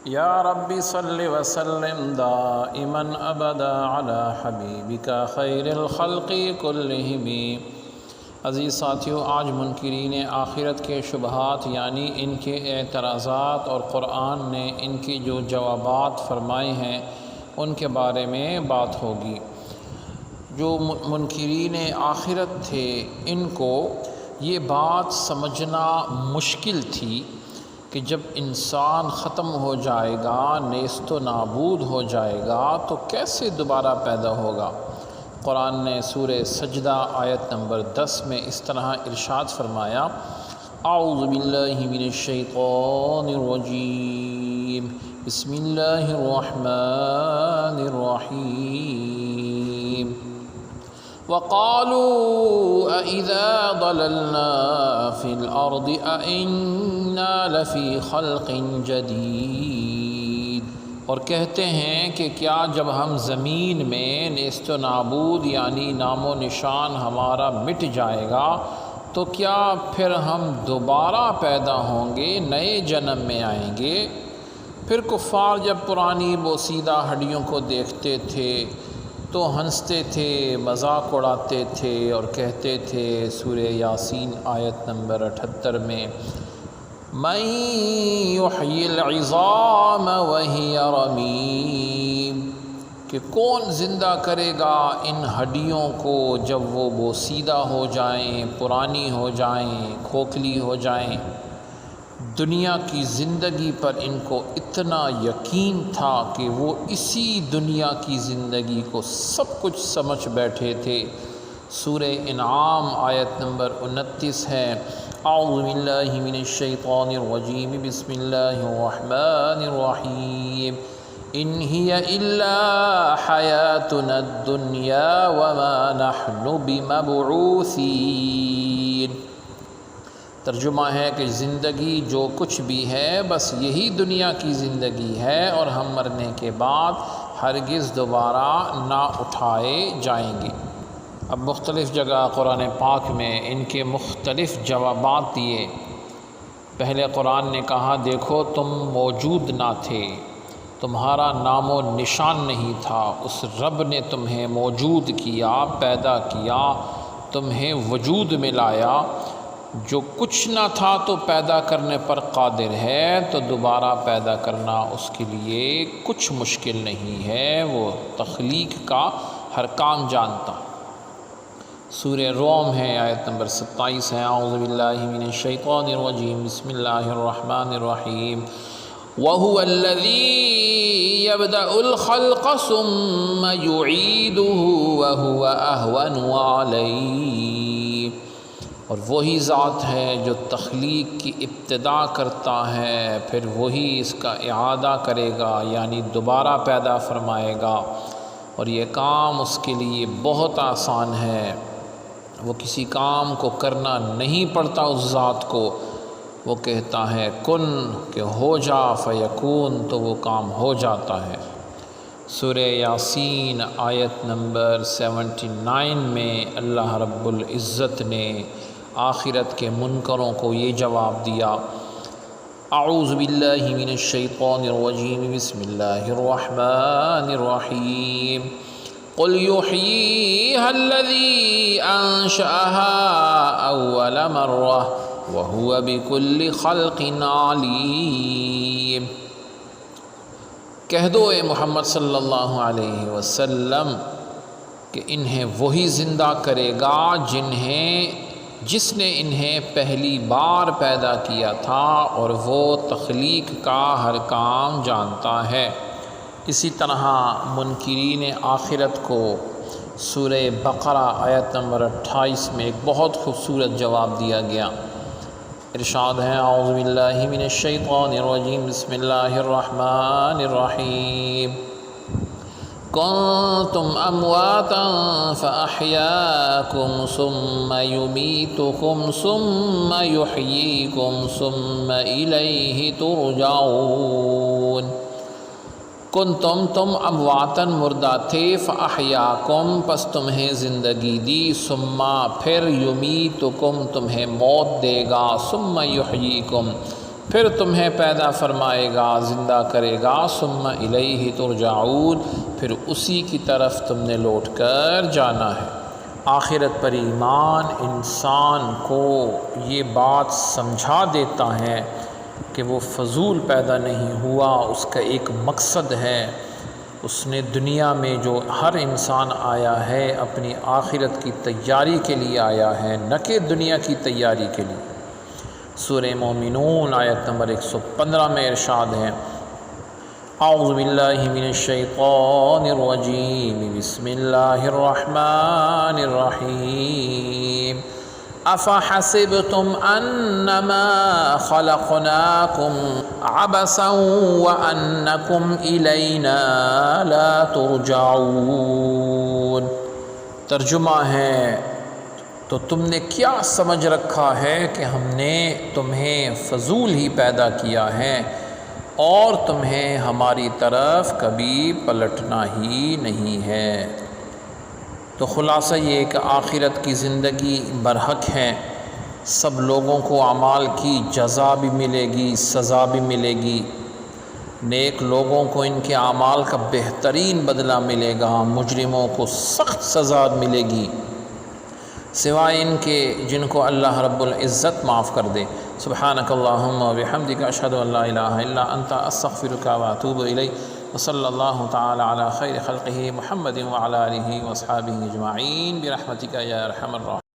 یا رب صل وسلم دائما ابدا علی حبیبک خیر الخلق کلہم۔ عزیز ساتھیو، آج منکرین آخرت کے شبہات یعنی ان کے اعتراضات اور قرآن نے ان کی جو جوابات فرمائے ہیں ان کے بارے میں بات ہوگی۔ جو منکرین آخرت تھے ان کو یہ بات سمجھنا مشکل تھی کہ جب انسان ختم ہو جائے گا، نیست و نابود ہو جائے گا تو کیسے دوبارہ پیدا ہوگا۔ قرآن نے سورہ سجدہ آیت نمبر 10 میں اس طرح ارشاد فرمایا، اعوذ باللہ من الشیطان الرجیم، بسم اللہ الرحمن الرحیم۔ وَقَالُوا أَإِذَا ضَلَلْنَا فِي الْأَرْضِ أَإِنَّا لَفِي خَلْقٍ جَدِيدٍ، اور کہتے ہیں کہ کیا جب ہم زمین میں نیست و نابود یعنی نام و نشان ہمارا مٹ جائے گا تو کیا پھر ہم دوبارہ پیدا ہوں گے، نئے جنم میں آئیں گے۔ پھر کفار جب پرانی بوسیدہ ہڈیوں کو دیکھتے تھے تو ہنستے تھے، مذاق اڑاتے تھے اور کہتے تھے سورہ یاسین آیت نمبر 78 میں، مَن یحیی العظام وہی رمیم، کہ کون زندہ کرے گا ان ہڈیوں کو جب وہ بوسیدہ ہو جائیں، پرانی ہو جائیں، کھوکھلی ہو جائیں۔ دنیا کی زندگی پر ان کو اتنا یقین تھا کہ وہ اسی دنیا کی زندگی کو سب کچھ سمجھ بیٹھے تھے۔ سورہ انعام آیت نمبر 29 ہے، اعوذ باللہ من الشیطان الرجیم، بسم اللہ الرحمن الرحیم، ان ہی الا حیاتنا الدنیا وما نحن بمبعوثین۔ ترجمہ ہے کہ زندگی جو کچھ بھی ہے بس یہی دنیا کی زندگی ہے اور ہم مرنے کے بعد ہرگز دوبارہ نہ اٹھائے جائیں گے۔ اب مختلف جگہ قرآن پاک میں ان کے مختلف جوابات دیے۔ پہلے قرآن نے کہا، دیکھو تم موجود نہ تھے، تمہارا نام و نشان نہیں تھا، اس رب نے تمہیں موجود کیا، پیدا کیا، تمہیں وجود میں لایا۔ جو کچھ نہ تھا تو پیدا کرنے پر قادر ہے، تو دوبارہ پیدا کرنا اس کے لیے کچھ مشکل نہیں ہے، وہ تخلیق کا ہر کام جانتا۔ سورہ روم ہے، آیت نمبر 27 ہے، اعوذ باللہ من الشیطان الرجیم، بسم اللہ الرحمن الرحیم، وَهُوَ الَّذِي يَبْدَأُ الْخَلْقَ ثُمَّ يُعِيدُهُ وَهُوَ أَهْوَنُ عَلَيْهِ، اور وہی ذات ہے جو تخلیق کی ابتدا کرتا ہے، پھر وہی اس کا اعادہ کرے گا یعنی دوبارہ پیدا فرمائے گا، اور یہ کام اس کے لیے بہت آسان ہے۔ وہ کسی کام کو کرنا نہیں پڑتا اس ذات کو، وہ کہتا ہے کن کہ ہو جا فیکون، تو وہ کام ہو جاتا ہے۔ سورہ یاسین آیت نمبر 79 میں اللہ رب العزت نے آخرت کے منکروں کو یہ جواب دیا، اعوذ باللہ من الشیطان الرجیم، بسم اللہ الرحمن الرحیم، قل یحییہا الذی انشأہا اول مرہ وہو بکل خلق علیم۔ کہہ دو اے محمد صلی اللہ علیہ وسلم کہ انہیں وہی زندہ کرے گا جس نے انہیں پہلی بار پیدا کیا تھا، اور وہ تخلیق کا ہر کام جانتا ہے۔ اسی طرح منکرین آخرت کو سورہ بقرہ آیت نمبر 28 میں ایک بہت خوبصورت جواب دیا گیا۔ ارشاد ہے، اعوذ باللہ من الشیطان الرجیم، بسم اللہ الرحمن الرحیم، کنتم امواتا فاحیاکم ثم یمیتکم ثم یحییکم ثم الیہ ترجعون۔ تم امواتن مردہ تھے، فاحیاکم پس تمہیں زندگی دی، ثم پھر یمیتکم تمہیں موت دے گا، ثم یحییکم پھر تمہیں پیدا فرمائے گا، زندہ کرے گا، ثم الیہ ترجعون، پھر اسی کی طرف تم نے لوٹ کر جانا ہے۔ آخرت پر ایمان انسان کو یہ بات سمجھا دیتا ہے کہ وہ فضول پیدا نہیں ہوا، اس کا ایک مقصد ہے۔ اس نے دنیا میں جو ہر انسان آیا ہے اپنی آخرت کی تیاری کے لیے آیا ہے، نہ کہ دنیا کی تیاری کے لیے۔ سورہ مومنون آیت نمبر 115 میں ارشاد ہے، اعوذ باللہ من الشیطان الرجیم، بسم اللہ الرحمن الرحیم، افحسبتم انما خلقناکم عبثا وانکم الینا لا ترجعون۔ ترجمہ ہے، تو تم نے کیا سمجھ رکھا ہے کہ ہم نے تمہیں فضول ہی پیدا کیا ہے اور تمہیں ہماری طرف کبھی پلٹنا ہی نہیں ہے۔ تو خلاصہ یہ کہ آخرت کی زندگی برحق ہے، سب لوگوں کو اعمال کی جزا بھی ملے گی، سزا بھی ملے گی۔ نیک لوگوں کو ان کے اعمال کا بہترین بدلہ ملے گا، مجرموں کو سخت سزا ملے گی، سوائے ان کے جن کو اللہ رب العزت معاف کر دے۔ سبحانک اللہم و بحمدک، اشہد ان لا الہ الا انت، استغفرک و اتوب الیک، وصلی اللہ تعالی علی خیر خلقہ محمد وعلی آلہ واصحابہ اجمعین برحمتک یا ارحم الراحمین۔